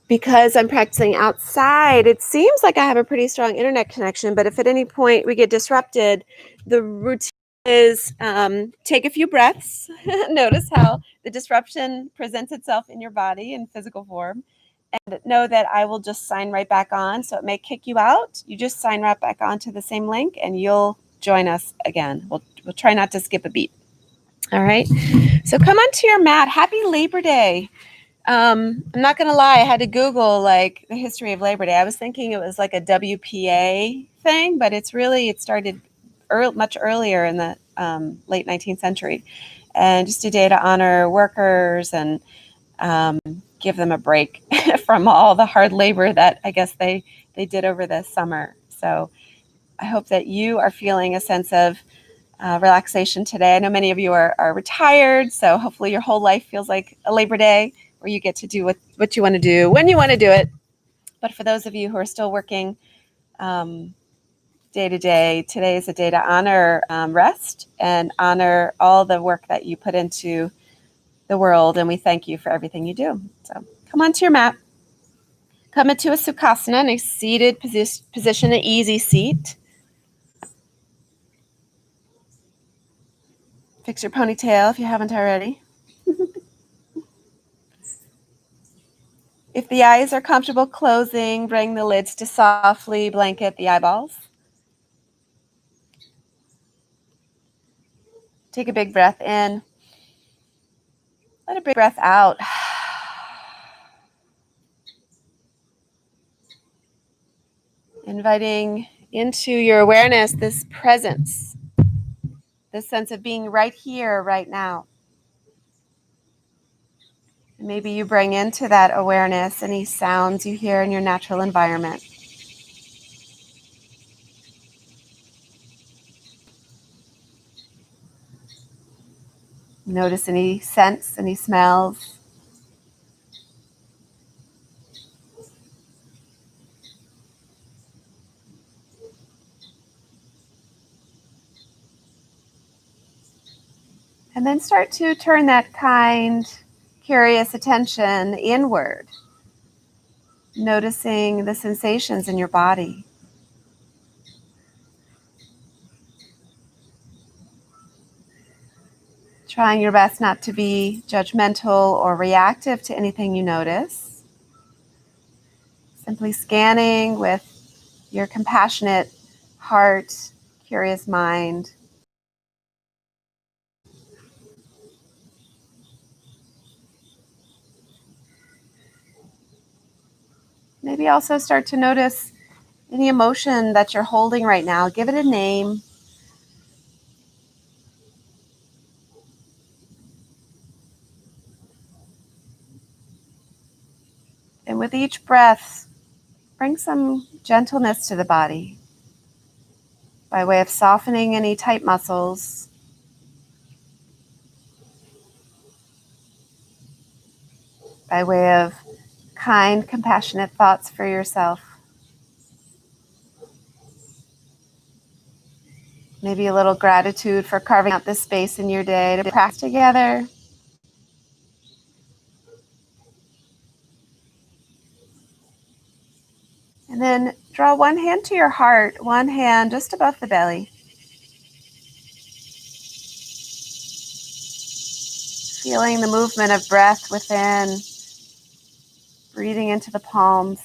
because I'm practicing outside, it seems like I have a pretty strong internet connection, but if at any point we get disrupted, the routine is take a few breaths, notice how the disruption presents itself in your body in physical form, and know that I will just sign right back on. So it may kick you out. You just sign right back on to the same link and you'll join us again. We'll try not to skip a beat. All right. So come onto your mat. Happy Labor Day. I'm not going to lie. I had to Google like the history of Labor Day. I was thinking it was like a WPA thing, but it started much earlier in the late 19th century, and just a day to honor workers and give them a break from all the hard labor that I guess they did over the summer. So I hope that you are feeling a sense of relaxation today. I know many of you are retired, so hopefully your whole life feels like a Labor Day where you get to do what you want to do when you want to do it. But for those of you who are still working day to day, today is a day to honor rest and honor all the work that you put into the world, and we thank you for everything you do. So come onto your mat. Come into a Sukhasana, a seated position, an easy seat. Fix your ponytail if you haven't already. If the eyes are comfortable closing, bring the lids to softly blanket the eyeballs. Take a big breath in. Let a big breath out. Inviting into your awareness this presence, this sense of being right here, right now. And maybe you bring into that awareness any sounds you hear in your natural environment. Notice any scents, any smells. And then start to turn that kind, curious attention inward, noticing the sensations in your body. Trying your best not to be judgmental or reactive to anything you notice. Simply scanning with your compassionate heart, curious mind. Maybe also start to notice any emotion that you're holding right now. Give it a name. And with each breath, bring some gentleness to the body by way of softening any tight muscles. By way of kind, compassionate thoughts for yourself. Maybe a little gratitude for carving out this space in your day to practice together. And then draw one hand to your heart, one hand just above the belly. Feeling the movement of breath within, breathing into the palms.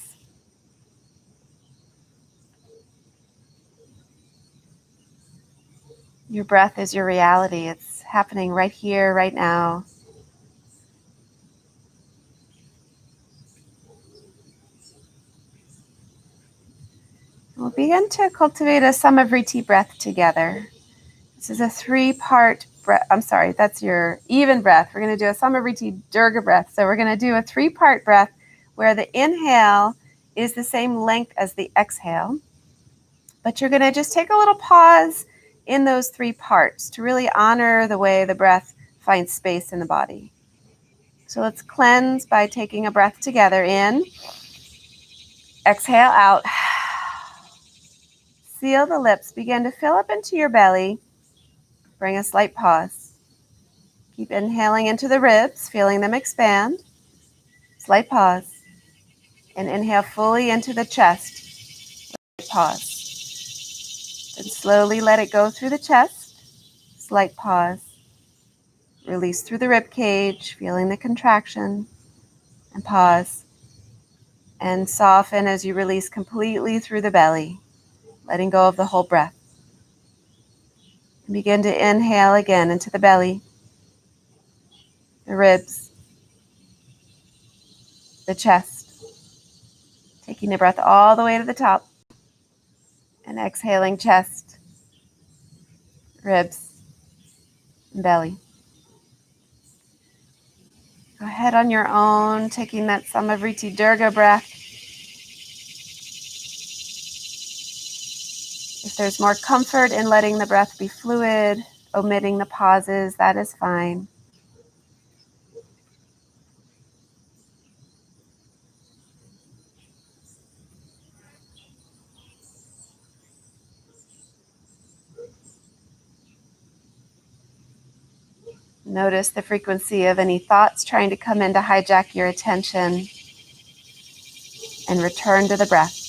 Your breath is your reality. It's happening right here, right now. We'll begin to cultivate a Samavriti breath together. This is a 3-part breath. I'm sorry, that's your even breath. We're going to do a Samavriti Durga breath. So we're going to do a 3-part breath where the inhale is the same length as the exhale. But you're going to just take a little pause in those 3 parts to really honor the way the breath finds space in the body. So let's cleanse by taking a breath together in. Exhale out. Seal the lips. Begin to fill up into your belly. Bring a slight pause. Keep inhaling into the ribs, feeling them expand. Slight pause. And inhale fully into the chest. Pause. Then slowly let it go through the chest. Slight pause. Release through the rib cage, feeling the contraction. And pause. And soften as you release completely through the belly, letting go of the whole breath. And begin to inhale again into the belly, the ribs, the chest. Taking the breath all the way to the top. And exhaling chest, ribs, and belly. Go ahead on your own, taking that Samavriti Durga breath. If there's more comfort in letting the breath be fluid, omitting the pauses, that is fine. Notice the frequency of any thoughts trying to come in to hijack your attention, and return to the breath.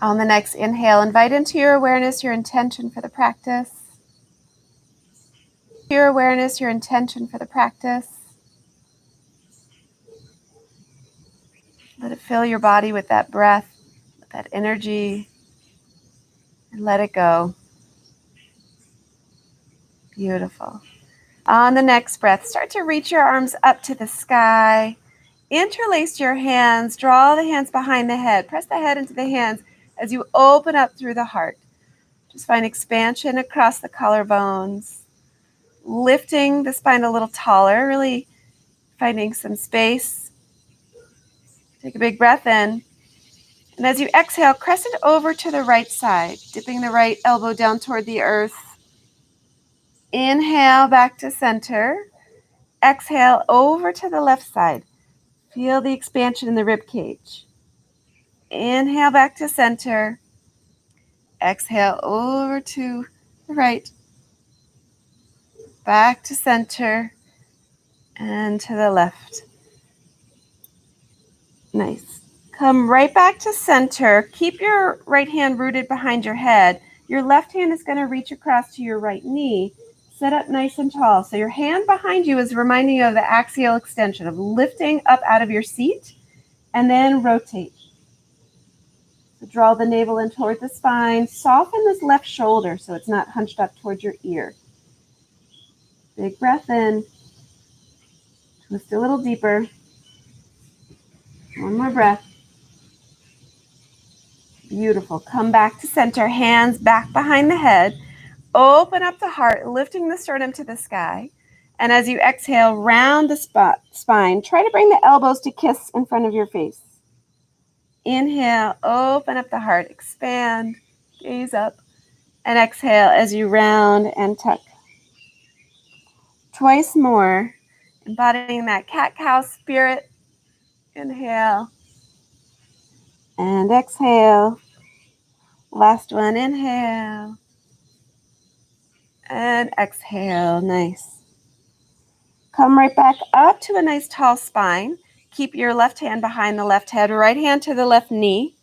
On the next inhale, invite into your awareness your intention for the practice. Your awareness, your intention for the practice. Let it fill your body with that breath, with that energy, and let it go. Beautiful. On the next breath, start to reach your arms up to the sky. Interlace your hands, draw the hands behind the head. Press the head into the hands as you open up through the heart. Just find expansion across the collarbones, lifting the spine a little taller, really finding some space. Take a big breath in. And as you exhale, crescent over to the right side, dipping the right elbow down toward the earth. Inhale back to center. Exhale over to the left side. Feel the expansion in the rib cage. Inhale back to center. Exhale over to the right. Back to center and to the left. Nice. Come right back to center. Keep your right hand rooted behind your head. Your left hand is going to reach across to your right knee. Set up nice and tall. So your hand behind you is reminding you of the axial extension, of lifting up out of your seat, and then rotate. So draw the navel in toward the spine. Soften this left shoulder so it's not hunched up towards your ear. Big breath in. Twist a little deeper. One more breath. Beautiful. Come back to center. Hands back behind the head. Open up the heart, lifting the sternum to the sky. And as you exhale, round the spine. Try to bring the elbows to kiss in front of your face. Inhale, open up the heart, expand, gaze up. And exhale as you round and tuck. Twice more, embodying that cat-cow spirit. Inhale and exhale. Last one, inhale and exhale. Nice. Come right back up to a nice tall spine. Keep your left hand behind the left head, right hand to the left knee.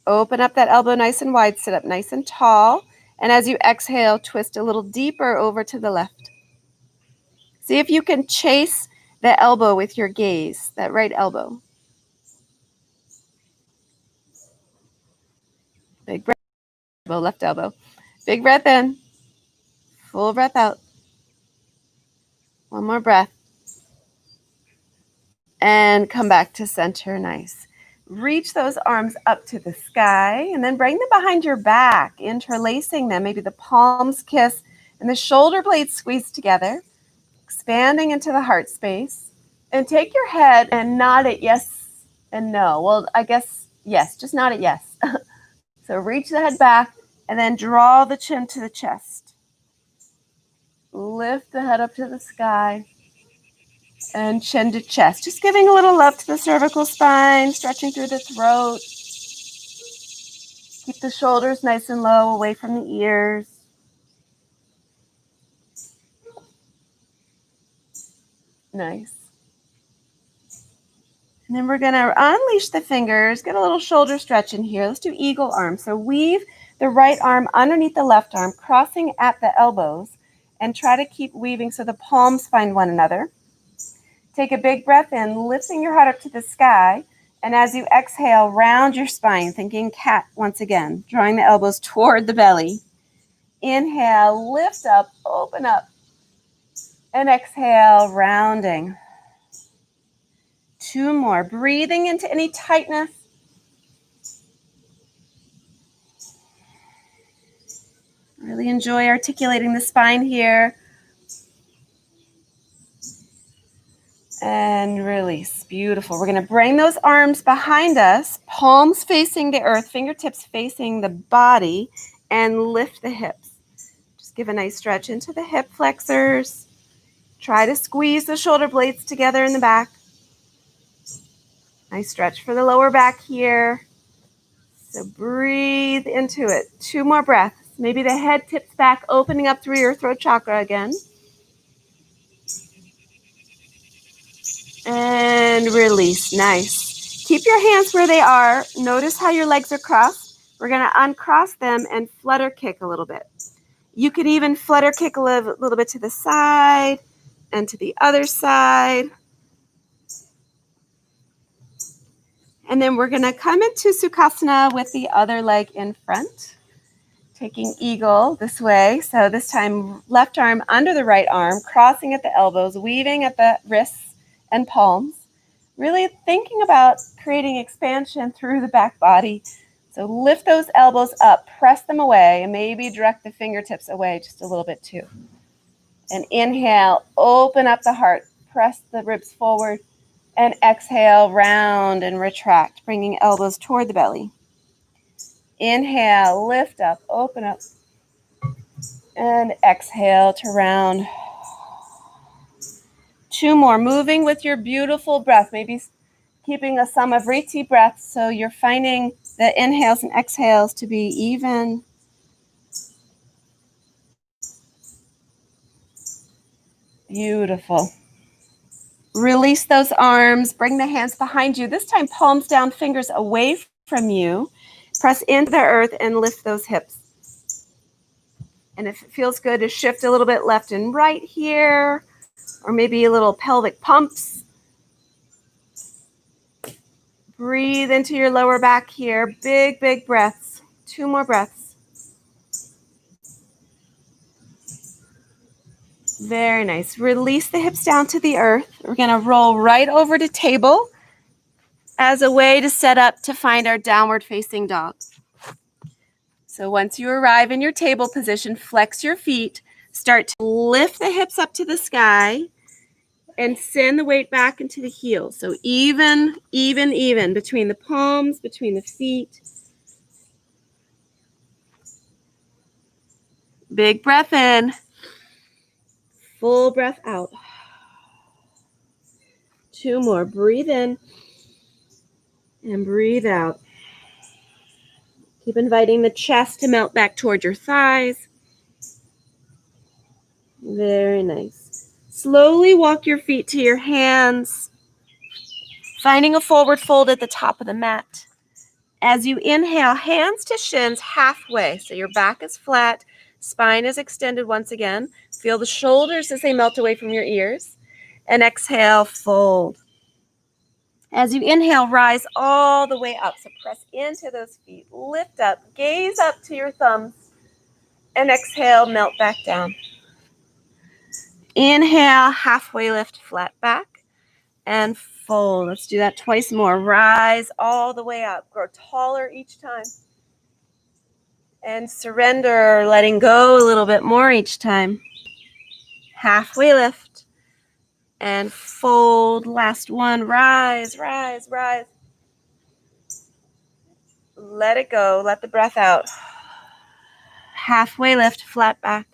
Open up that elbow nice and wide, sit up nice and tall. And as you exhale, twist a little deeper over to the left. See if you can chase the elbow with your gaze, that right elbow. Big breath, left elbow. Big breath in, full breath out. One more breath. And come back to center, nice. Reach those arms up to the sky and then bring them behind your back, interlacing them. Maybe the palms kiss and the shoulder blades squeeze together, expanding into the heart space. And take your head and nod at yes and no. Well, I guess yes, just nod at yes. So reach the head back and then draw the chin to the chest. Lift the head up to the sky. And chin to chest. Just giving a little love to the cervical spine, stretching through the throat. Keep the shoulders nice and low, away from the ears. Nice. And then we're going to unleash the fingers, get a little shoulder stretch in here. Let's do eagle arm. So weave the right arm underneath the left arm, crossing at the elbows, and try to keep weaving so the palms find one another. Take a big breath in, lifting your heart up to the sky. And as you exhale, round your spine, thinking cat once again, drawing the elbows toward the belly. Inhale, lift up, open up. And exhale, rounding. 2 more. Breathing into any tightness. Really enjoy articulating the spine here. And release. Beautiful. We're going to bring those arms behind us, palms facing the earth, fingertips facing the body, and lift the hips. Just give a nice stretch into the hip flexors. Try to squeeze the shoulder blades together in the back. Nice stretch for the lower back here. So breathe into it. 2 more breaths. Maybe the head tips back, opening up through your throat chakra again. And release. Nice. Keep your hands where they are. Notice how your legs are crossed. We're going to uncross them and flutter kick a little bit. You could even flutter kick a little bit to the side and to the other side. And then we're going to come into Sukhasana with the other leg in front. Taking eagle this way. So this time, left arm under the right arm, crossing at the elbows, weaving at the wrists and palms. Really thinking about creating expansion through the back body. So lift those elbows up, press them away, and maybe direct the fingertips away just a little bit too. And inhale, open up the heart, press the ribs forward, and exhale, round and retract, bringing elbows toward the belly. Inhale, lift up, open up, and exhale to round. 2 more, moving with your beautiful breath, maybe keeping a Samavriti breath so you're finding the inhales and exhales to be even. Beautiful. Release those arms, bring the hands behind you. This time, palms down, fingers away from you. Press into the earth and lift those hips. And if it feels good to shift a little bit left and right here, or maybe a little pelvic pumps. Breathe into your lower back here. Big, big breaths. 2 more breaths. Very nice. Release the hips down to the earth. We're going to roll right over to table as a way to set up to find our downward facing dog. So once you arrive in your table position, flex your feet. Start to lift the hips up to the sky and send the weight back into the heels. So even between the palms, between the feet. Big breath in. Full breath out. 2 more. Breathe in and breathe out. Keep inviting the chest to melt back toward your thighs. Very nice. Slowly walk your feet to your hands, finding a forward fold at the top of the mat. As you inhale, hands to shins halfway, so your back is flat, spine is extended once again. Feel the shoulders as they melt away from your ears. And exhale, fold. As you inhale, rise all the way up. So press into those feet, lift up, gaze up to your thumbs, and exhale, melt back down. Inhale, halfway lift, flat back, and fold. Let's do that twice more. Rise all the way up. Grow taller each time. And surrender, letting go a little bit more each time. Halfway lift, and fold. Last one. Rise, rise, rise. Let it go. Let the breath out. Halfway lift, flat back.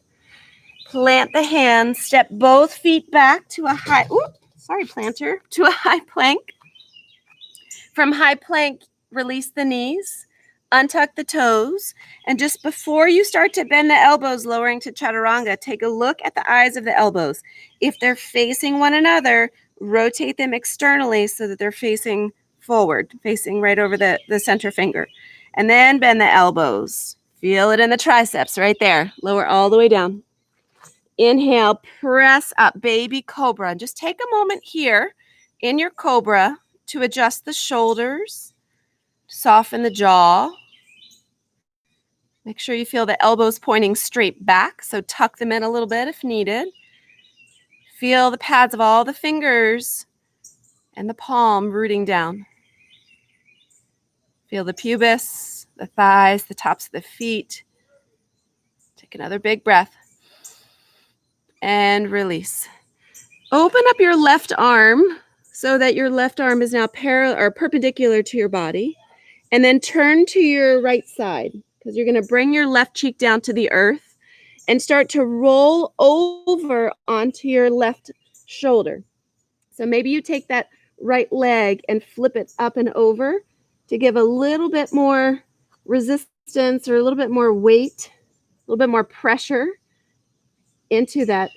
Plant the hands, step both feet back to a high, planter, to a high plank. From high plank, release the knees, untuck the toes, and just before you start to bend the elbows, lowering to chaturanga, take a look at the eyes of the elbows. If they're facing one another, rotate them externally so that they're facing forward, facing right over the center finger. And then bend the elbows. Feel it in the triceps right there. Lower all the way down. Inhale, press up, baby cobra. And just take a moment here in your cobra to adjust the shoulders, soften the jaw. Make sure you feel the elbows pointing straight back, so tuck them in a little bit if needed. Feel the pads of all the fingers and the palm rooting down. Feel the pubis, the thighs, the tops of the feet. Take another big breath and release. Open up your left arm so that your left arm is now perpendicular to your body. And then turn to your right side because you're going to bring your left cheek down to the earth and start to roll over onto your left shoulder. So maybe you take that right leg and flip it up and over to give a little bit more resistance or a little bit more weight, a little bit more pressure into that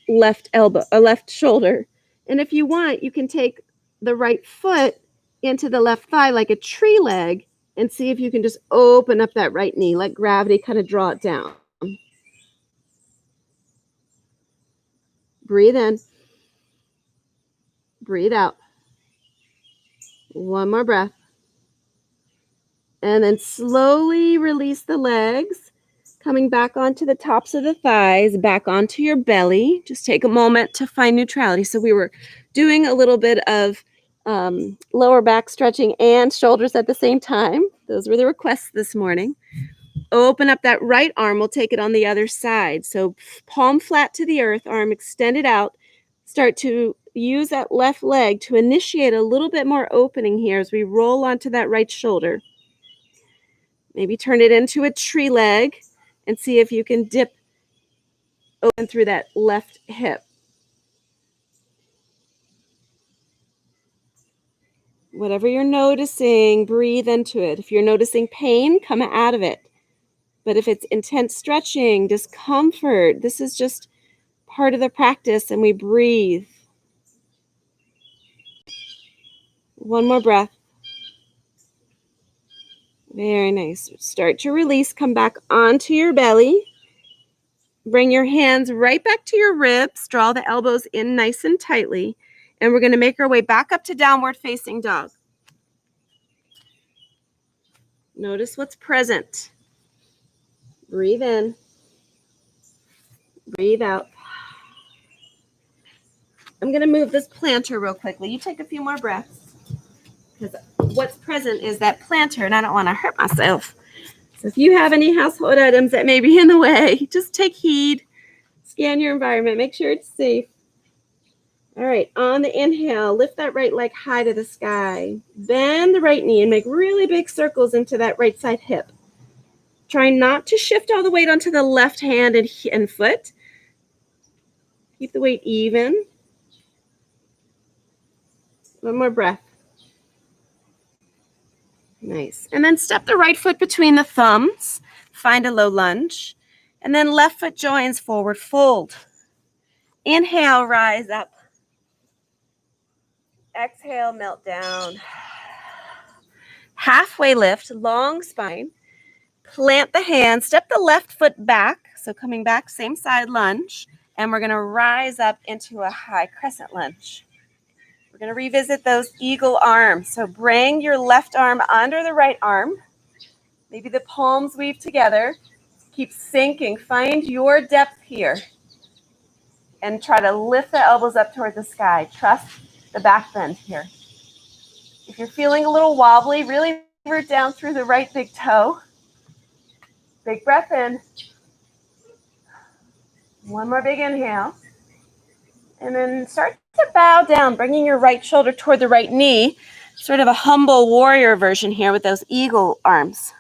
left shoulder. And if you want, you can take the right foot into the left thigh like a tree leg and see if you can just open up that right knee, let gravity kind of draw it down. Breathe in. Breathe out. One more breath. And then slowly release the legs, coming back onto the tops of the thighs, back onto your belly. Just take a moment to find neutrality. So we were doing a little bit of lower back stretching and shoulders at the same time. Those were the requests this morning. Open up that right arm. We'll take it on the other side. So palm flat to the earth, arm extended out. Start to use that left leg to initiate a little bit more opening here as we roll onto that right shoulder. Maybe turn it into a tree leg and see if you can dip open through that left hip. Whatever you're noticing, breathe into it. If you're noticing pain, come out of it. But if it's intense stretching, discomfort, this is just part of the practice, and we breathe. One more breath. Very nice. Start to release. Come back onto your belly. Bring your hands right back to your ribs. Draw the elbows in nice and tightly. And we're going to make our way back up to downward facing dog. Notice what's present. Breathe in. Breathe out. I'm going to move this planter real quickly. You take a few more breaths because what's present is that planter, and I don't want to hurt myself. So if you have any household items that may be in the way, just take heed. Scan your environment. Make sure it's safe. All right. On the inhale, lift that right leg high to the sky. Bend the right knee and make really big circles into that right side hip. Try not to shift all the weight onto the left hand and foot. Keep the weight even. One more breath. Nice. And then step the right foot between the thumbs. Find a low lunge. And then left foot joins forward fold. Inhale, rise up. Exhale, melt down. Halfway lift, long spine. Plant the hands, step the left foot back. So coming back, same side lunge. And we're going to rise up into a high crescent lunge. We're going to revisit those eagle arms. So bring your left arm under the right arm. Maybe the palms weave together. Keep sinking. Find your depth here. And try to lift the elbows up toward the sky. Trust the back bend here. If you're feeling a little wobbly, really root down through the right big toe. Big breath in. One more big inhale. And then start to bow down, bringing your right shoulder toward the right knee. Sort of a humble warrior version here with those eagle arms.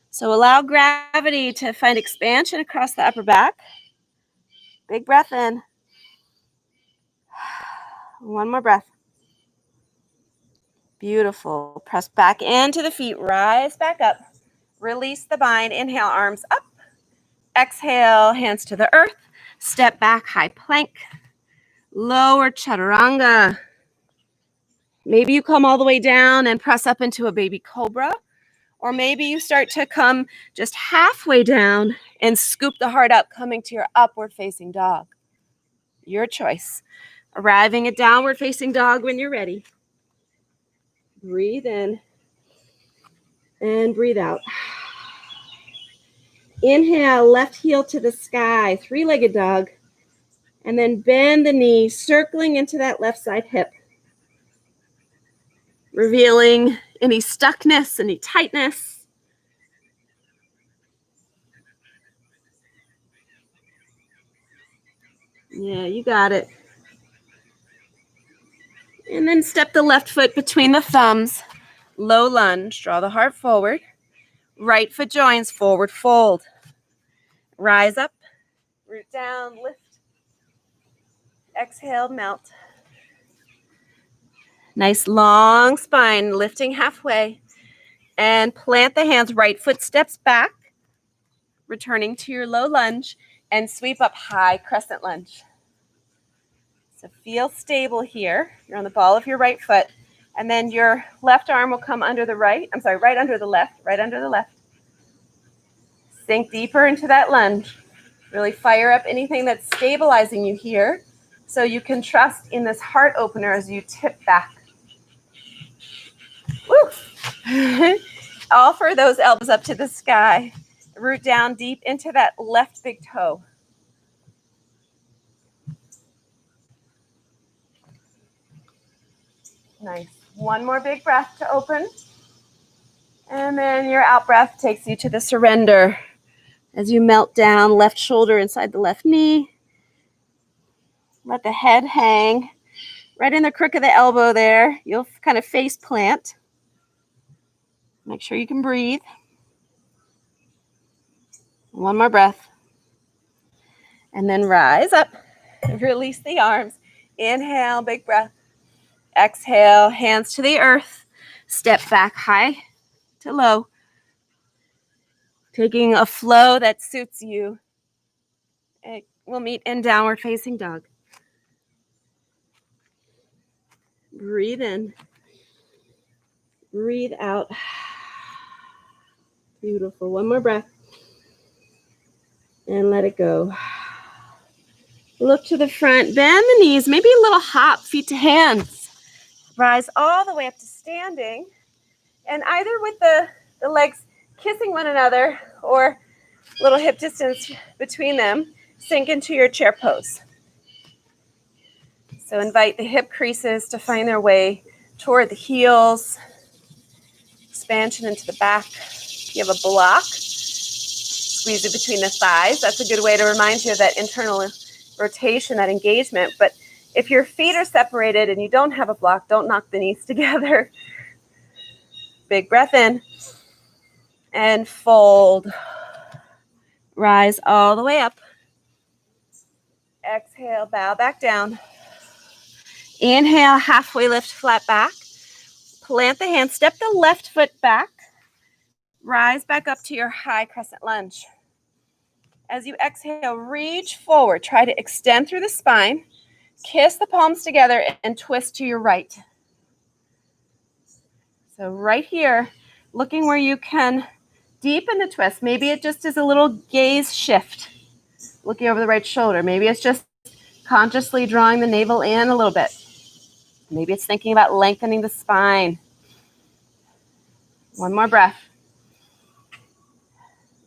So allow gravity to find expansion across the upper back. Big breath in. One more breath. Beautiful. Press back into the feet. Rise back up. Release the bind. Inhale, arms up. Exhale, hands to the earth. Step back, high plank. Lower chaturanga. Maybe you come all the way down and press up into a baby cobra. Or maybe you start to come just halfway down and scoop the heart up, coming to your upward facing dog. Your choice. Arriving at downward facing dog when you're ready. Breathe in and breathe out. Inhale, left heel to the sky, three-legged dog. And then bend the knee, circling into that left side hip. Revealing any stuckness, any tightness. Yeah, you got it. And then step the left foot between the thumbs. Low lunge, draw the heart forward. Right foot joins, forward fold. Rise up, root down, lift. Exhale, melt. Nice long spine, lifting halfway. And plant the hands, right foot steps back. Returning to your low lunge and sweep up high crescent lunge. So feel stable here. You're on the ball of your right foot. And then your left arm will come under the right. I'm sorry, right under the left, right under the left. Sink deeper into that lunge. Really fire up anything that's stabilizing you here so you can trust in this heart opener as you tip back. Woo! Offer those elbows up to the sky. Root down deep into that left big toe. Nice. One more big breath to open. And then your out breath takes you to the surrender. As you melt down, left shoulder inside the left knee. Let the head hang. Right in the crook of the elbow there. You'll kind of face plant. Make sure you can breathe. One more breath. And then rise up. Release the arms. Inhale, big breath. Exhale, hands to the earth. Step back high to low. Taking a flow that suits you. We'll meet in downward facing dog. Breathe in. Breathe out. Beautiful. One more breath. And let it go. Look to the front. Bend the knees. Maybe a little hop, feet to hands. Rise all the way up to standing. And either with the legs kissing one another or a little hip distance between them, sink into your chair pose. So invite the hip creases to find their way toward the heels. Expansion into the back. If you have a block, squeeze it between the thighs. That's a good way to remind you of that internal rotation, that engagement. But if your feet are separated and you don't have a block, don't knock the knees together. Big breath in and fold. Rise all the way up. Exhale, bow back down. Inhale, halfway lift, flat back. Plant the hands, step the left foot back. Rise back up to your high crescent lunge. As you exhale, reach forward. Try to extend through the spine. Kiss the palms together and twist to your right. So right here, looking where you can deepen the twist. Maybe it just is a little gaze shift. Looking over the right shoulder. Maybe it's just consciously drawing the navel in a little bit. Maybe it's thinking about lengthening the spine. One more breath.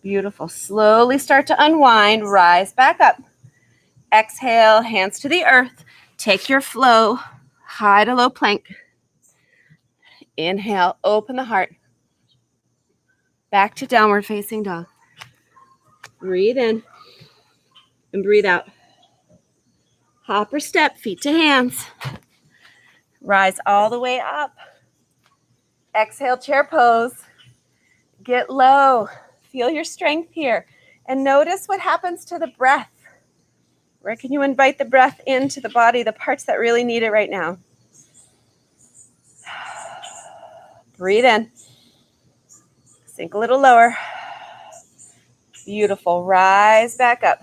Beautiful. Slowly start to unwind. Rise back up. Exhale, hands to the earth. Take your flow. High to low plank. Inhale, open the heart. Back to downward facing dog. Breathe in and breathe out. Hop or step, feet to hands. Rise all the way up. Exhale, chair pose. Get low. Feel your strength here. And notice what happens to the breath. Where can you invite the breath into the body, the parts that really need it right now? Breathe in. Sink a little lower. Beautiful. Rise back up.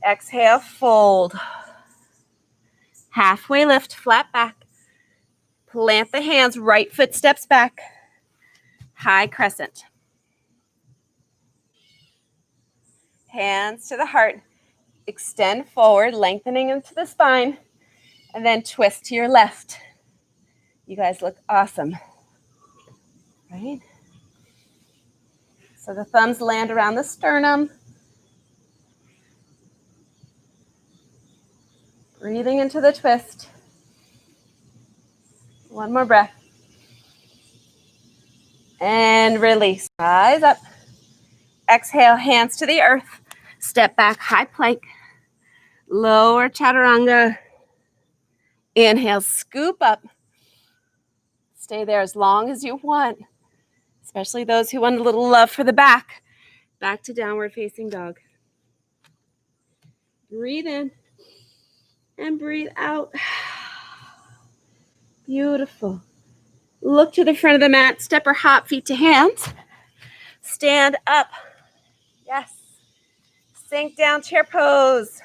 Exhale, fold. Halfway lift, flat back. Plant the hands, right foot steps back. High crescent. Hands to the heart. Extend forward, lengthening into the spine. And then twist to your left. You guys look awesome. Right? So the thumbs land around the sternum. Breathing into the twist. One more breath. And release. Rise up. Exhale, hands to the earth. Step back, high plank. Lower chaturanga. Inhale, scoop up. Stay there as long as you want, especially those who want a little love for the back. Back to downward facing dog. Breathe in and breathe out. Beautiful. Look to the front of the mat. Step or hop, feet to hands. Stand up. Yes. Sink down, chair pose.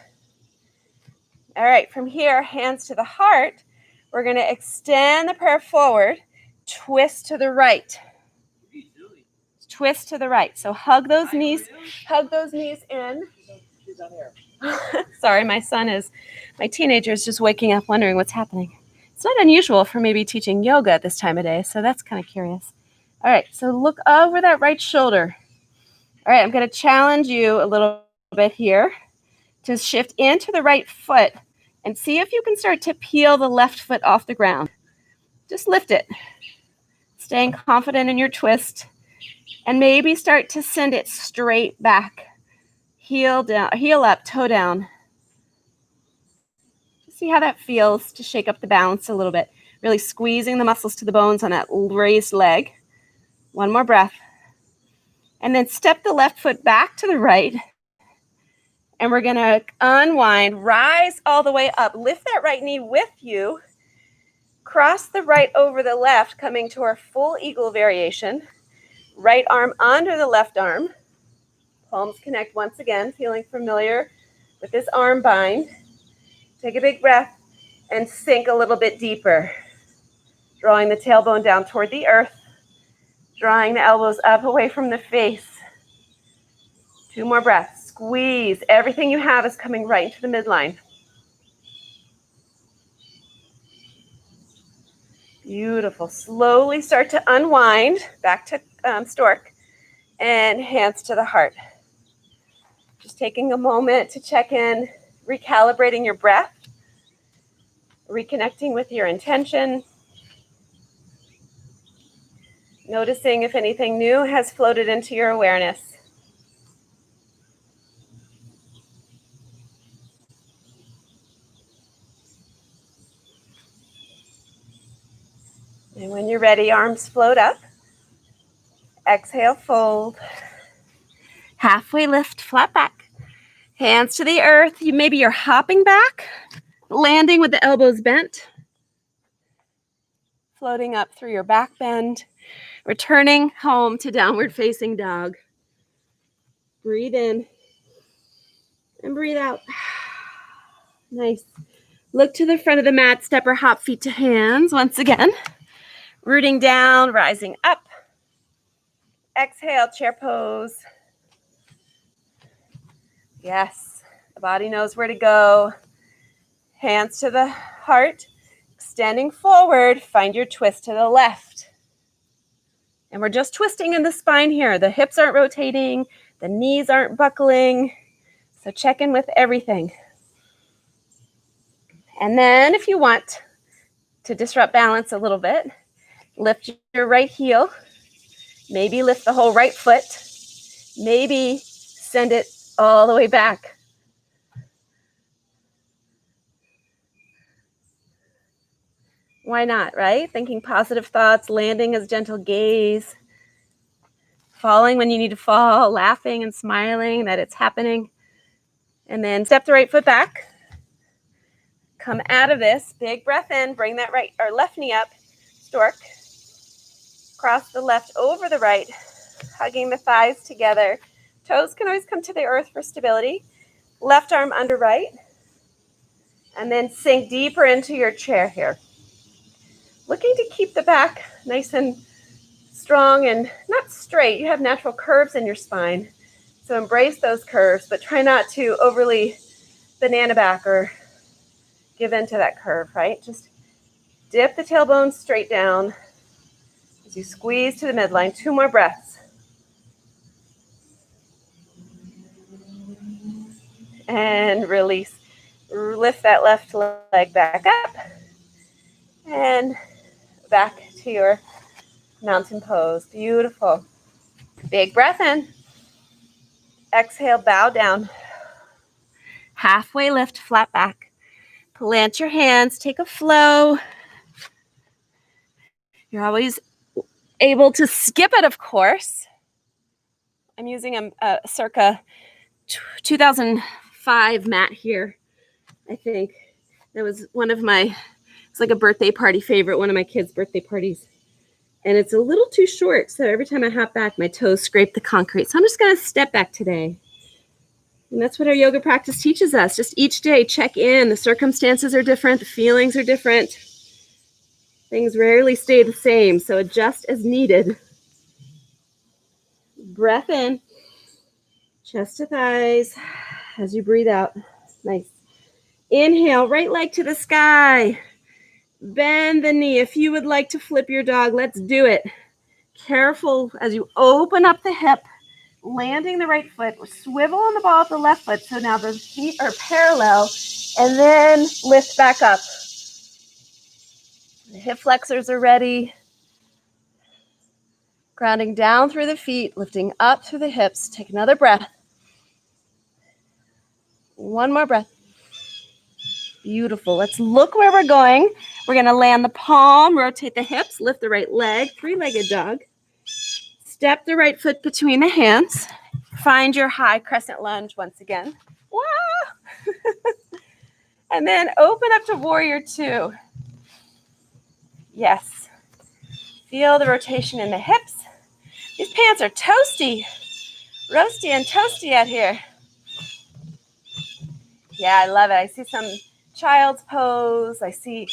All right, from here, hands to the heart. We're going to extend the prayer forward. Twist to the right. Twist to the right. So hug those knees. Hug those knees in. Sorry, my teenager is just waking up wondering what's happening. It's not unusual for maybe teaching yoga at this time of day, so that's kind of curious. All right, so look over that right shoulder. All right, I'm going to challenge you a little bit here to shift into the right foot and see if you can start to peel the left foot off the ground. Just lift it, staying confident in your twist, and maybe start to send it straight back. Heel down, heel up, toe down. See how that feels to shake up the balance a little bit. Really squeezing the muscles to the bones on that raised leg. One more breath. And then step the left foot back to the right. And we're going to unwind, rise all the way up. Lift that right knee with you. Cross the right over the left, coming to our full eagle variation. Right arm under the left arm. Palms connect once again, feeling familiar with this arm bind. Take a big breath and sink a little bit deeper. Drawing the tailbone down toward the earth. Drawing the elbows up away from the face. 2 more breaths. Squeeze. Everything you have is coming right into the midline. Beautiful. Slowly start to unwind. Back to stork. And hands to the heart. Just taking a moment to check in, recalibrating your breath, reconnecting with your intention, noticing if anything new has floated into your awareness. And when you're ready, arms float up. Exhale, fold. Halfway lift, flat back. Hands to the earth. Maybe you're hopping back, landing with the elbows bent. Floating up through your back bend. Returning home to downward facing dog. Breathe in and breathe out. Nice. Look to the front of the mat, step or hop, feet to hands once again. Rooting down, rising up. Exhale, chair pose. Yes, the body knows where to go. Hands to the heart, extending forward. Find your twist to the left. And we're just twisting in the spine here. The hips aren't rotating. The knees aren't buckling. So check in with everything. And then if you want to disrupt balance a little bit, lift your right heel. Maybe lift the whole right foot. Maybe send it all the way back. Why not, right? Thinking positive thoughts, landing as gentle gaze, falling when you need to fall, laughing and smiling that it's happening. And then step the right foot back. Come out of this, big breath in, bring that right or left knee up, stork. Cross the left over the right, hugging the thighs together. Toes can always come to the earth for stability. Left arm under right. And then sink deeper into your chair here. Looking to keep the back nice and strong and not straight. You have natural curves in your spine. So embrace those curves, but try not to overly banana back or give into that curve, right? Just dip the tailbone straight down as you squeeze to the midline. 2 more breaths. And release. Lift that left leg back up and back to your mountain pose. Beautiful. Big breath in. Exhale, bow down. Halfway lift, flat back. Plant your hands, take a flow. You're always able to skip it, of course. I'm using a circa 2005 mat here, I think. It was it's like a birthday party favorite, one of my kids' birthday parties. And it's a little too short, so every time I hop back, my toes scrape the concrete. So I'm just going to step back today. And that's what our yoga practice teaches us. Just each day, check in. The circumstances are different. The feelings are different. Things rarely stay the same, so adjust as needed. Breath in. Chest to thighs as you breathe out. Nice. Inhale, right leg to the sky. Bend the knee. If you would like to flip your dog, let's do it. Careful as you open up the hip, landing the right foot, swivel on the ball of the left foot. So now the feet are parallel, and then lift back up. The hip flexors are ready. Grounding down through the feet, lifting up through the hips. Take another breath. 1 more breath. Beautiful. Let's look where we're going. We're going to land the palm, rotate the hips, lift the right leg, 3-legged dog. Step the right foot between the hands. Find your high crescent lunge once again. Wow. And then open up to warrior 2. Yes. Feel the rotation in the hips. These pants are toasty. Roasty and toasty out here. Yeah, I love it. I see some child's pose. I see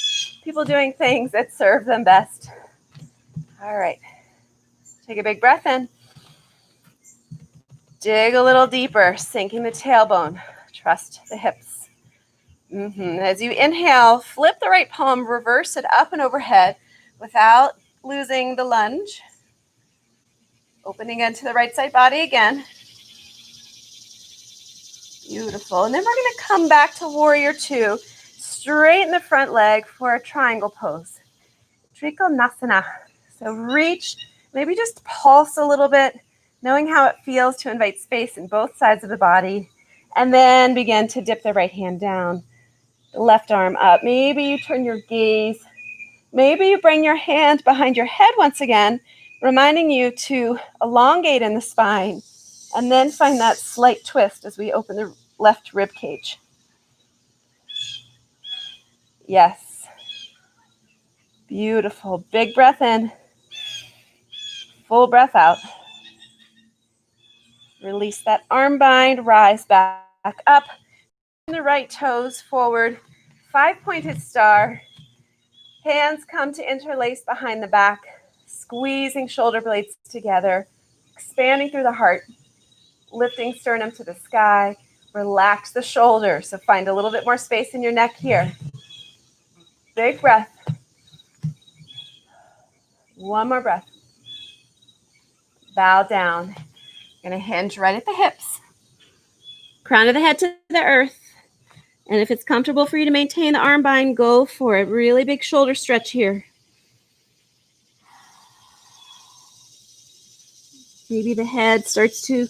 people doing things that serve them best. All right. Take a big breath in. Dig a little deeper, sinking the tailbone. Trust the hips. As you inhale, flip the right palm, reverse it up and overhead without losing the lunge. Opening into the right side body again. Beautiful. And then we're going to come back to warrior 2. Straighten the front leg for a triangle pose. Trikonasana. So reach, maybe just pulse a little bit, knowing how it feels to invite space in both sides of the body. And then begin to dip the right hand down, the left arm up. Maybe you turn your gaze. Maybe you bring your hand behind your head once again, reminding you to elongate in the spine. And then find that slight twist as we open the left rib cage. Yes. Beautiful. Big breath in. Full breath out. Release that arm bind. Rise back up. The right toes forward. 5-pointed star. Hands come to interlace behind the back. Squeezing shoulder blades together. Expanding through the heart. Lifting sternum to the sky. Relax the shoulders. So find a little bit more space in your neck here. Big breath. 1 more breath. Bow down. Going to hinge right at the hips. Crown of the head to the earth. And if it's comfortable for you to maintain the arm bind, go for it. Really big shoulder stretch here. Maybe the head starts to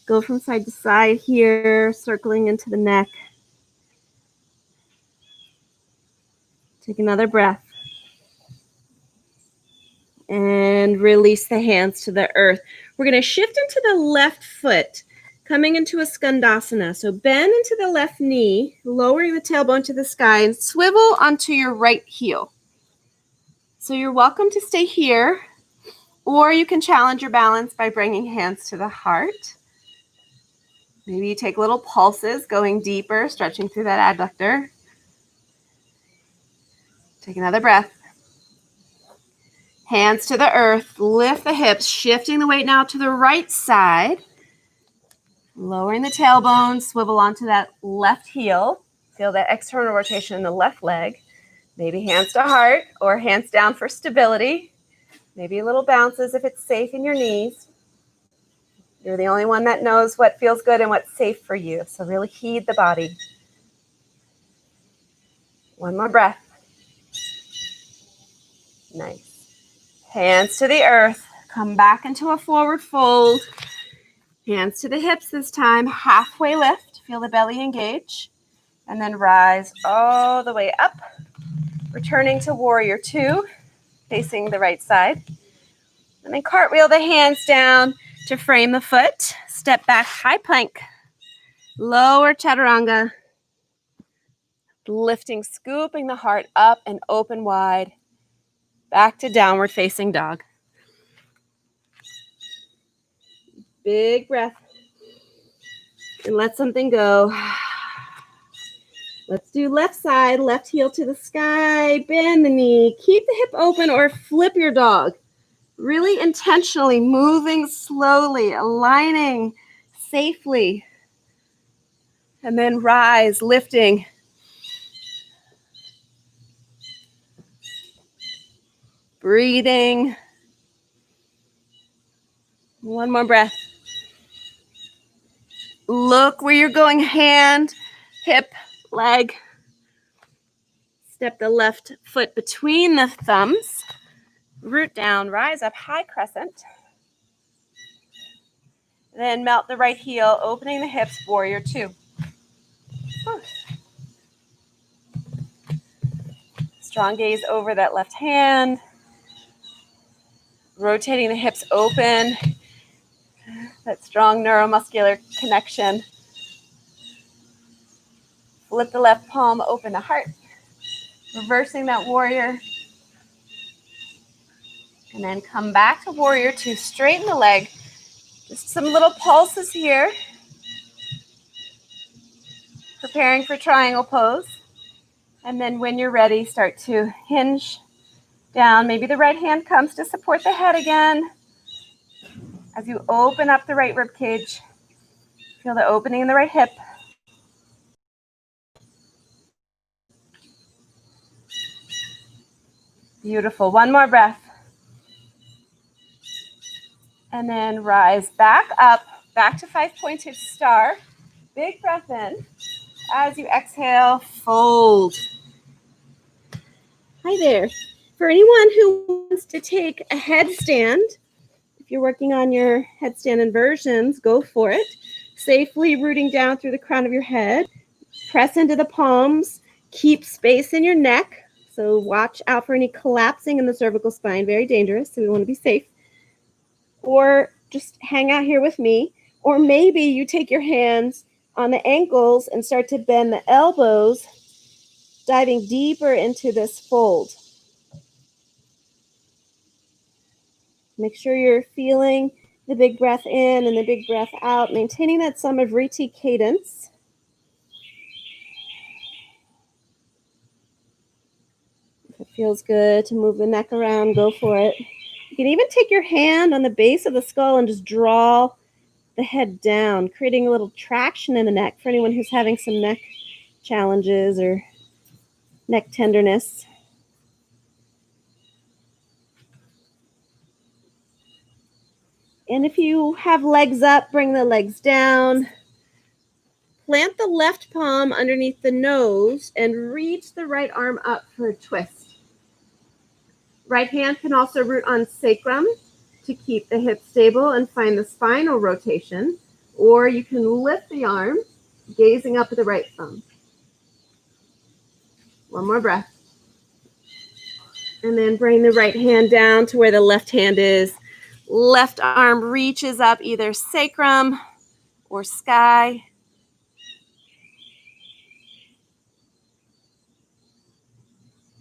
go from side to side here, circling into the neck. Take another breath. And release the hands to the earth. We're going to shift into the left foot. coming into a skandasana. So bend into the left knee, lowering the tailbone to the sky, and swivel onto your right heel. So you're welcome to stay here, or you can challenge your balance by bringing hands to the heart. Maybe you take little pulses, going deeper, stretching through that adductor. Take another breath. Hands to the earth, lift the hips, shifting the weight now to the right side. Lowering the tailbone, swivel onto that left heel. Feel that external rotation in the left leg. Maybe hands to heart or hands down for stability. Maybe little bounces if it's safe in your knees. You're the only one that knows what feels good and what's safe for you. So really heed the body. One more breath. Nice. Hands to the earth. Come back into a forward fold. Hands to the hips this time. Halfway lift. Feel the belly engage. And then rise all the way up. Returning to warrior two, facing the right side. And then cartwheel the hands down to frame the foot. Step back, high plank. Lower chaturanga. Lifting, scooping the heart up and open wide. Back to downward facing dog. Big breath. And let something go. Let's do left side, left heel to the sky. Bend the knee. Keep the hip open or flip your dog. Really intentionally moving slowly, aligning safely. And then rise, lifting. Breathing. One more breath. Look where you're going, hand, hip, leg. Step the left foot between the thumbs. Root down, rise up, high crescent. Then melt the right heel, opening the hips, warrior two. Strong gaze over that left hand. Rotating the hips open. That strong neuromuscular connection. Flip the left palm, open the heart. Reversing that warrior. And then come back to warrior two. Straighten the leg. Just some little pulses here. Preparing for triangle pose. And then when you're ready, start to hinge down. Maybe the right hand comes to support the head again. As you open up the right rib cage, feel the opening in the right hip. Beautiful. One more breath. And then rise back up, back to five-pointed star. Big breath in. As you exhale, fold. Hi there. For anyone who wants to take a headstand, if you're working on your headstand inversions, go for it. Safely rooting down through the crown of your head. Press into the palms. Keep space in your neck. So watch out for any collapsing in the cervical spine. Very dangerous, so we want to be safe. Or just hang out here with me. Or maybe you take your hands on the ankles and start to bend the elbows, diving deeper into this fold. Make sure you're feeling the big breath in and the big breath out, maintaining that Samavriti cadence. If it feels good to move the neck around, go for it. You can even take your hand on the base of the skull and just draw the head down, creating a little traction in the neck for anyone who's having some neck challenges or neck tenderness. And if you have legs up, bring the legs down. Plant the left palm underneath the nose and reach the right arm up for a twist. Right hand can also root on sacrum to keep the hip stable and find the spinal rotation. Or you can lift the arm, gazing up at the right thumb. One more breath. And then bring the right hand down to where the left hand is. Left arm reaches up either sacrum or sky.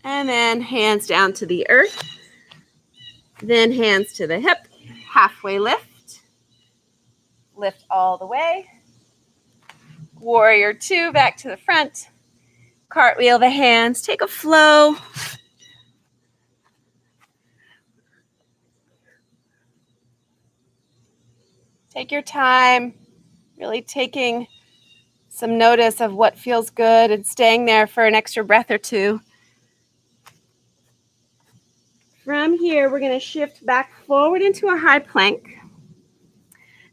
And then hands down to the earth. Then hands to the hip. Halfway lift. Lift all the way. Warrior two, back to the front. Cartwheel the hands. Take a flow. Take your time, really taking some notice of what feels good and staying there for an extra breath or two. From here, we're going to shift back forward into a high plank.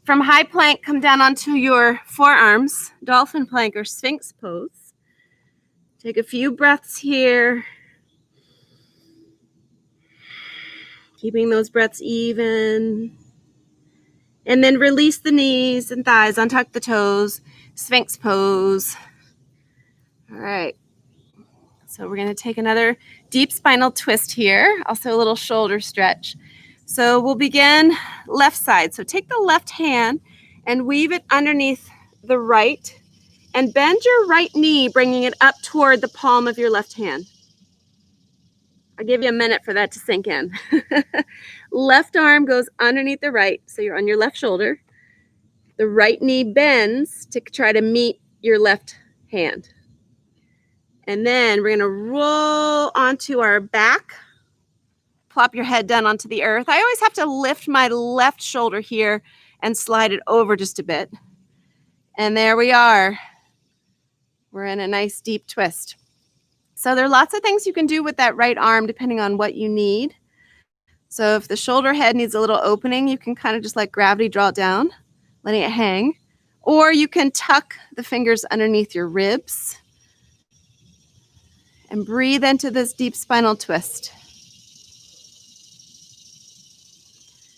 From high plank, come down onto your forearms, dolphin plank or sphinx pose. Take a few breaths here. Keeping those breaths even. And then release the knees and thighs, untuck the toes, sphinx pose. All right. So we're going to take another deep spinal twist here, also a little shoulder stretch. So we'll begin left side. So take the left hand and weave it underneath the right and bend your right knee, bringing it up toward the palm of your left hand. I'll give you a minute for that to sink in. Left arm goes underneath the right, so you're on your left shoulder. The right knee bends to try to meet your left hand. And then we're going to roll onto our back. Plop your head down onto the earth. I always have to lift my left shoulder here and slide it over just a bit. And there we are. We're in a nice deep twist. So there are lots of things you can do with that right arm depending on what you need. So if the shoulder head needs a little opening, you can kind of just let gravity draw it down, letting it hang. Or you can tuck the fingers underneath your ribs and breathe into this deep spinal twist.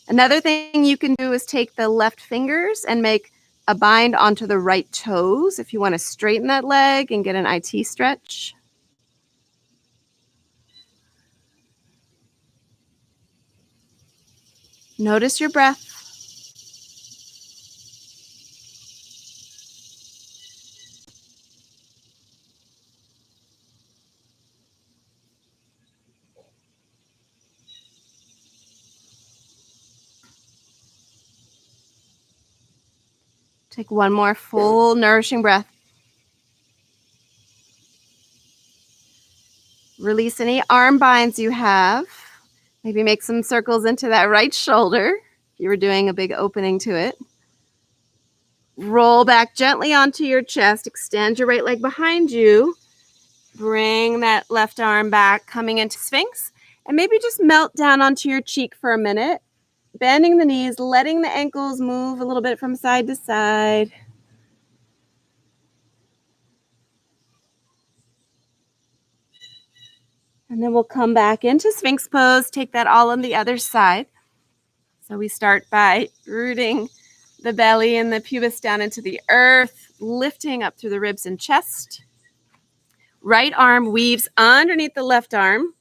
Another thing you can do is take the left fingers and make a bind onto the right toes if you want to straighten that leg and get an IT stretch. Notice your breath. Take one more full, nourishing breath. Release any arm binds you have. Maybe make some circles into that right shoulder if you were doing a big opening to it. Roll back gently onto your chest. Extend your right leg behind you. Bring that left arm back, coming into Sphinx. And maybe just melt down onto your cheek for a minute. Bending the knees, letting the ankles move a little bit from side to side. And then we'll come back into Sphinx pose. Take that all on the other side. So we start by rooting the belly and the pubis down into the earth, lifting up through the ribs and chest. Right arm weaves underneath the left arm,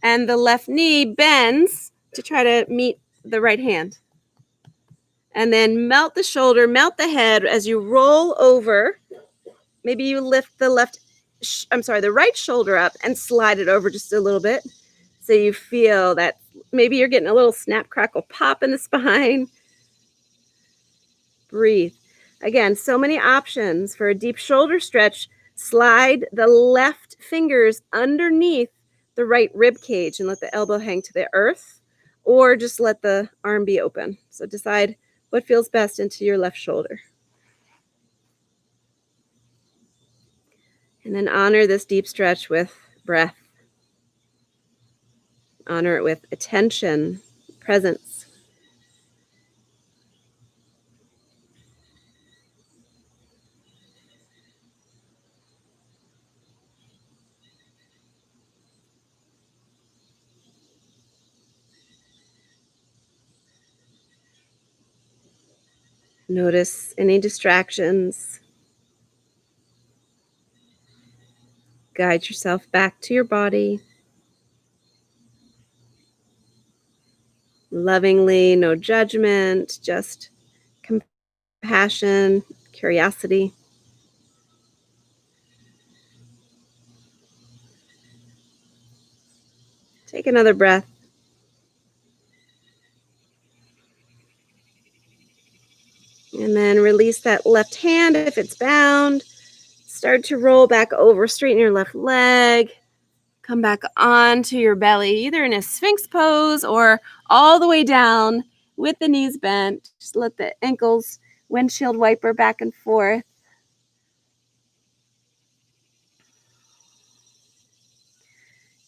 and the left knee bends to try to meet the right hand. And then melt the shoulder, melt the head as you roll over. Maybe you lift the right shoulder up and slide it over just a little bit. So you feel that maybe you're getting a little snap, crackle, pop in the spine. Breathe. Again, so many options for a deep shoulder stretch. Slide the left fingers underneath the right rib cage and let the elbow hang to the earth, or just let the arm be open. So decide what feels best into your left shoulder. And then honor this deep stretch with breath. Honor it with attention, presence. Notice any distractions. Guide yourself back to your body. Lovingly, no judgment, just compassion compassion, curiosity. Take another breath. And then release that left hand if it's bound. Start to roll back over, straighten your left leg. Come back onto your belly, either in a Sphinx pose or all the way down with the knees bent. Just let the ankles windshield wiper back and forth.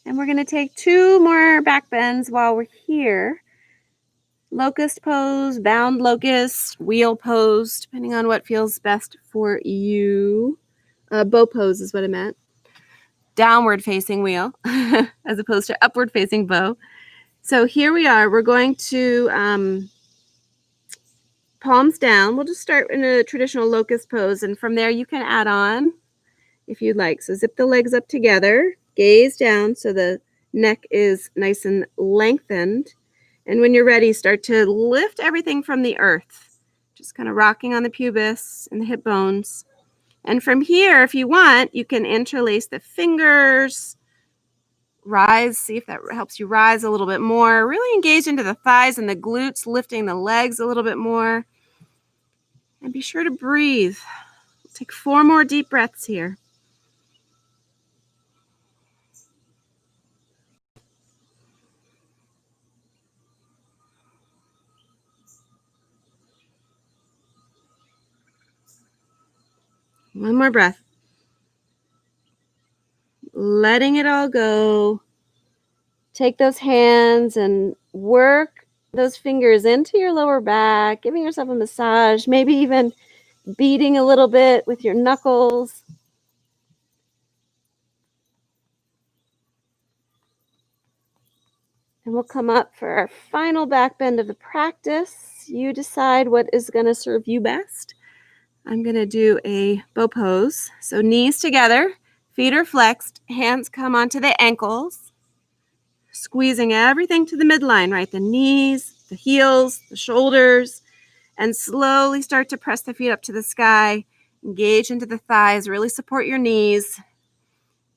And we're going to take 2 more back bends while we're here. Locust pose, bound locust, wheel pose, depending on what feels best for you. Bow pose is what I meant. Downward facing wheel as opposed to upward facing bow. So here we are. We're going to palms down. We'll just start in a traditional locust pose, and from there you can add on if you'd like. So zip the legs up together, gaze down so the neck is nice and lengthened. And when you're ready, start to lift everything from the earth, just kind of rocking on the pubis and the hip bones. And from here, if you want, you can interlace the fingers, rise, see if that helps you rise a little bit more. Really engage into the thighs and the glutes, lifting the legs a little bit more. And be sure to breathe. Take 4 more deep breaths here. One more breath. Letting it all go. Take those hands and work those fingers into your lower back, giving yourself a massage, maybe even beating a little bit with your knuckles. And we'll come up for our final back bend of the practice. You decide what is going to serve you best. I'm going to do a bow pose. So knees together, feet are flexed, hands come onto the ankles, squeezing everything to the midline, right? The knees, the heels, the shoulders, and slowly start to press the feet up to the sky. Engage into the thighs, really support your knees.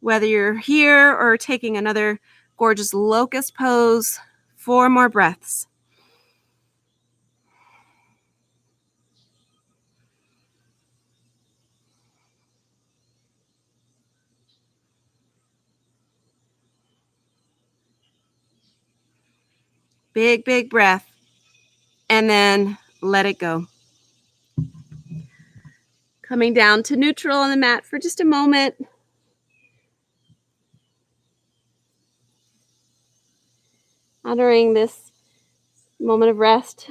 Whether you're here or taking another gorgeous locust pose, 4 more breaths. Big, big breath. And then let it go. Coming down to neutral on the mat for just a moment. Honoring this moment of rest.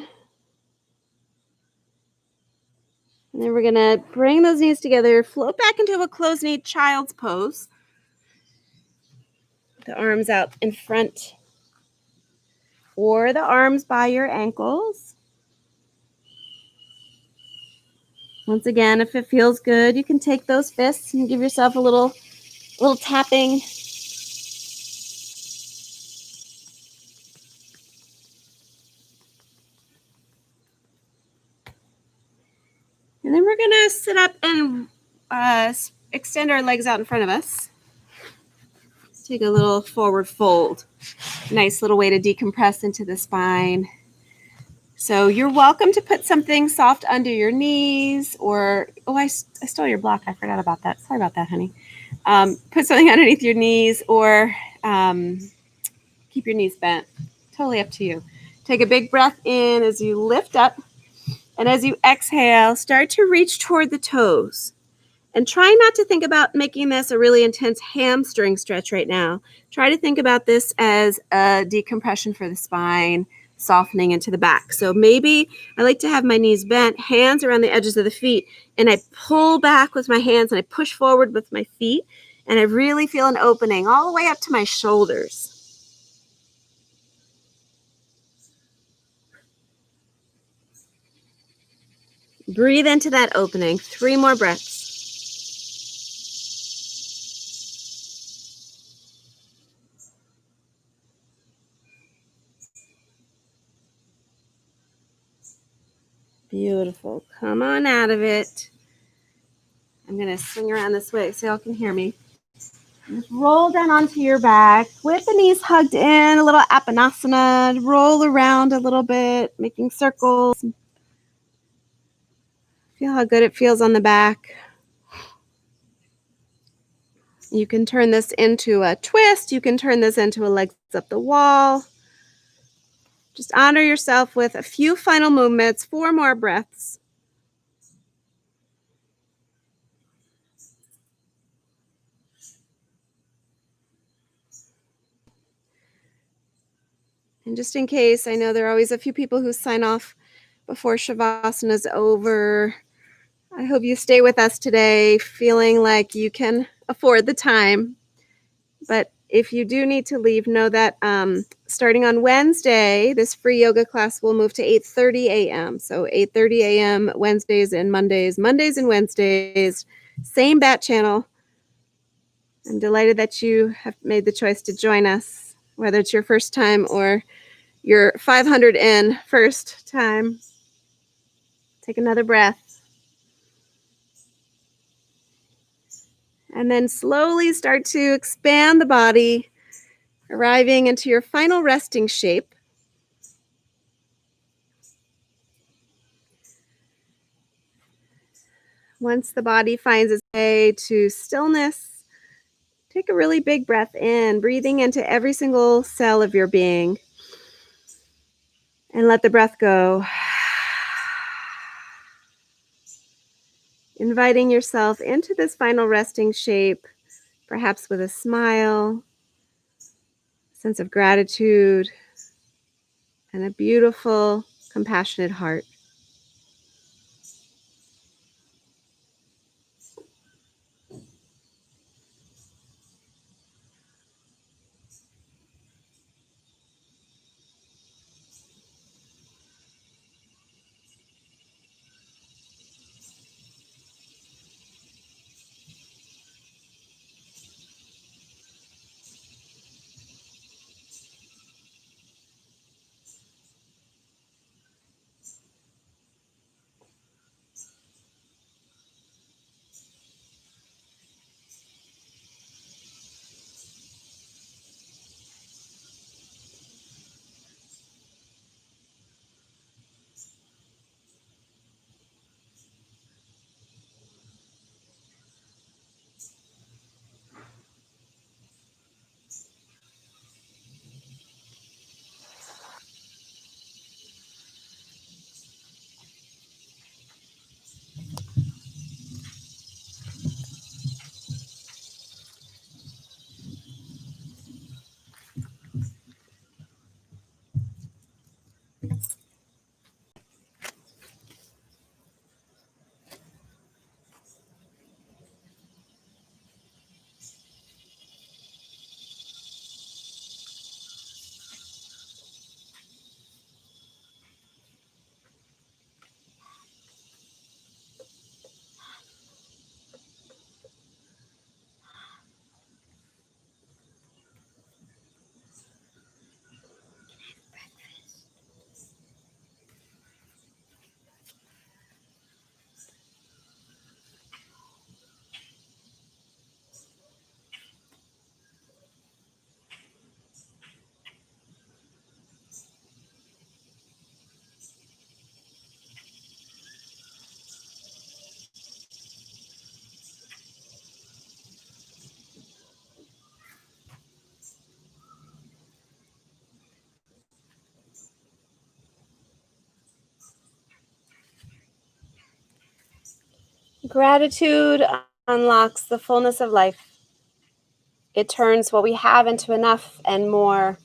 And then we're going to bring those knees together, float back into a closed knee child's pose. The arms out in front or the arms by your ankles. Once again, if it feels good, you can take those fists and give yourself a little tapping. And then we're going to sit up and extend our legs out in front of us. Take a little forward fold. Nice little way to decompress into the spine. So you're welcome to put something soft under your knees or, I stole your block. I forgot about that. Sorry about that, honey. Put something underneath your knees or keep your knees bent. Totally up to you. Take a big breath in as you lift up. And as you exhale, start to reach toward the toes. And try not to think about making this a really intense hamstring stretch right now. Try to think about this as a decompression for the spine, softening into the back. So maybe I like to have my knees bent, hands around the edges of the feet, and I pull back with my hands and I push forward with my feet, and I really feel an opening all the way up to my shoulders. Breathe into that opening. 3 more breaths. Beautiful. Come on out of it. I'm going to swing around this way so y'all can hear me. Just roll down onto your back with the knees hugged in, a little apanasana. Roll around a little bit, making circles. Feel how good it feels on the back. You can turn this into a twist. You can turn this into a legs up the wall. Just honor yourself with a few final movements, 4 more breaths. And just in case, I know there are always a few people who sign off before Shavasana is over. I hope you stay with us today feeling like you can afford the time. But if you do need to leave, know that starting on Wednesday, this free yoga class will move to 8:30 a.m. So 8:30 a.m. Wednesdays and Mondays, Mondays and Wednesdays, same bat channel. I'm delighted that you have made the choice to join us, whether it's your first time or your 500 in first time. Take another breath. And then slowly start to expand the body, arriving into your final resting shape. Once the body finds its way to stillness, take a really big breath in, breathing into every single cell of your being. And let the breath go. Inviting yourself into this final resting shape, perhaps with a smile, a sense of gratitude, and a beautiful, compassionate heart. Gratitude unlocks the fullness of life. It turns what we have into enough and more.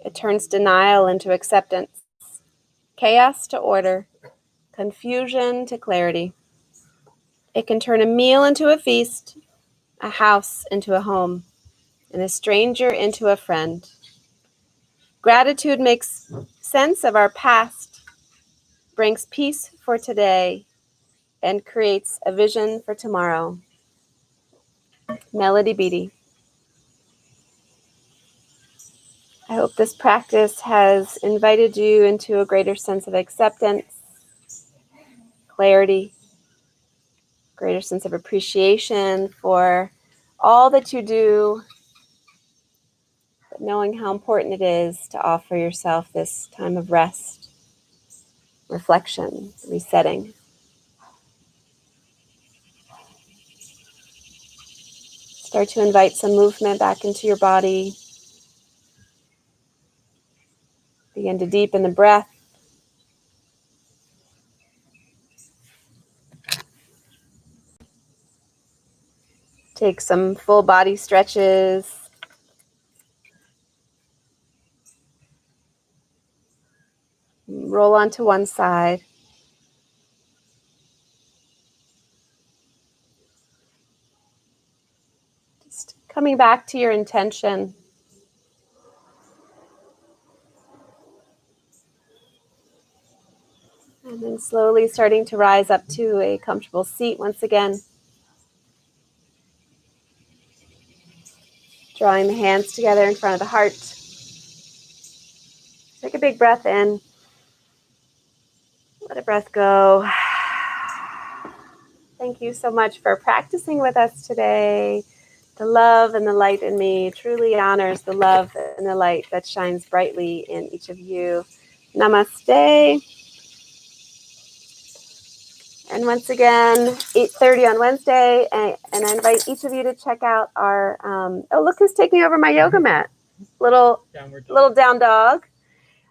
It turns denial into acceptance, chaos to order, confusion to clarity. It can turn a meal into a feast, a house into a home, and a stranger into a friend. Gratitude makes sense of our past, brings peace for today, and creates a vision for tomorrow. Melody Beatty. I hope this practice has invited you into a greater sense of acceptance, clarity, greater sense of appreciation for all that you do, but knowing how important it is to offer yourself this time of rest, reflection, resetting. Start to invite some movement back into your body. Begin to deepen the breath. Take some full body stretches. Roll onto one side. Just coming back to your intention. And then slowly starting to rise up to a comfortable seat once again. Drawing the hands together in front of the heart. Take a big breath in. Let a breath go. Thank you so much for practicing with us today. The love and the light in me truly honors the love and the light that shines brightly in each of you. Namaste. And once again, 8:30 on Wednesday, and I invite each of you to check out our, oh, look who's taking over my yoga mat. Little down dog.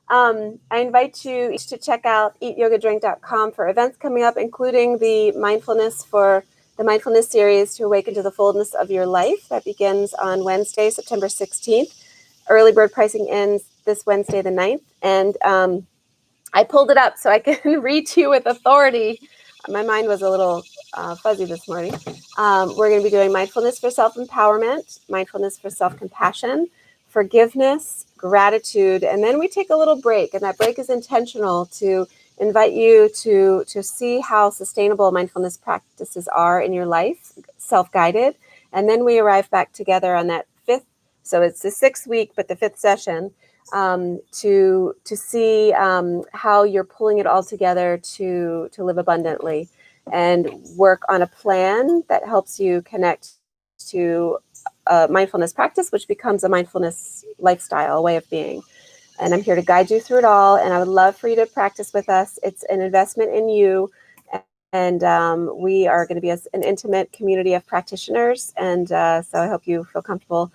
I invite you each to check out eatyogadrink.com for events coming up, including the mindfulness series to awaken to the fullness of your life that begins on Wednesday, September 16th. Early bird pricing ends this Wednesday, the 9th. And I pulled it up so I can read to you with authority. My mind was a little fuzzy this morning. We're going to be doing mindfulness for self-empowerment, mindfulness for self-compassion, forgiveness, gratitude, and then we take a little break, and that break is intentional to invite you to see how sustainable mindfulness practices are in your life, self-guided, and then we arrive back together on that fifth, so it's the 6th week, but the 5th session, to see how you're pulling it all together to live abundantly and work on a plan that helps you connect to a mindfulness practice, which becomes a mindfulness lifestyle, a way of being. And I'm here to guide you through it all. And I would love for you to practice with us. It's an investment in you. And we are going to be an intimate community of practitioners. And so I hope you feel comfortable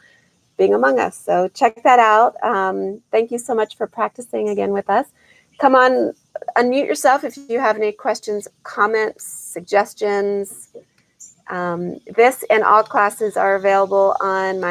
being among us. So check that out. Thank you so much for practicing again with us. Come on, unmute yourself if you have any questions, comments, suggestions. This and all classes are available on my